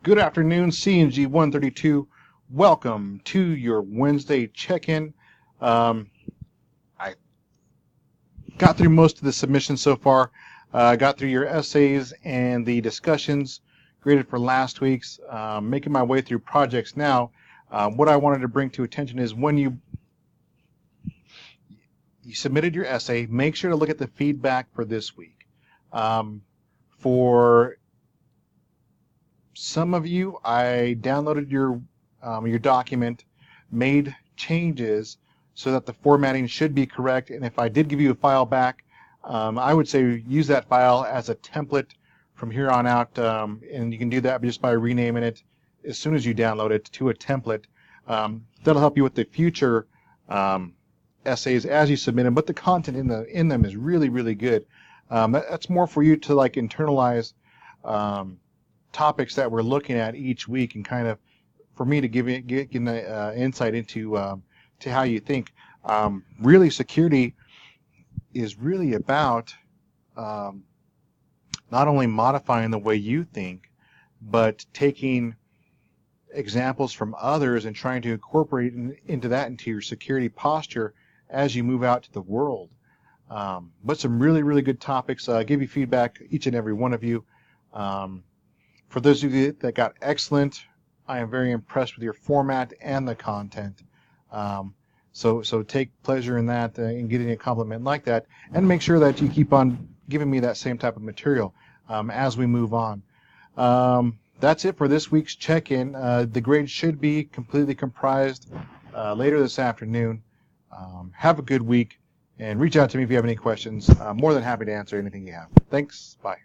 Good afternoon, CNG 132. Welcome to your Wednesday check-in. I got through most of the submissions so far. Got through your essays and the discussions graded for last week's. Making my way through projects now. What I wanted to bring to attention is when you submitted your essay, make sure to look at the feedback for this week. For some of you, I downloaded your document, made changes so that the formatting should be correct, and if I did give you a file back, I would say use that file as a template from here on out, and you can do that just by renaming it as soon as you download it to a template. That'll help you with the future essays as you submit them, but the content in them is really, really good. That's more for you to like internalize topics that we're looking at each week, and kind of for me to get the insight into to how you think. Really, security is really about not only modifying the way you think, but taking examples from others and trying to incorporate into your security posture as you move out to the world. But some really, really good topics. Give you feedback, each and every one of you. For those of you that got excellent, I am very impressed with your format and the content. So take pleasure in that, in getting a compliment like that, and make sure that you keep on giving me that same type of material as we move on. That's it for this week's check-in. The grade should be completely comprised later this afternoon. Have a good week, and reach out to me if you have any questions. I'm more than happy to answer anything you have. Thanks. Bye.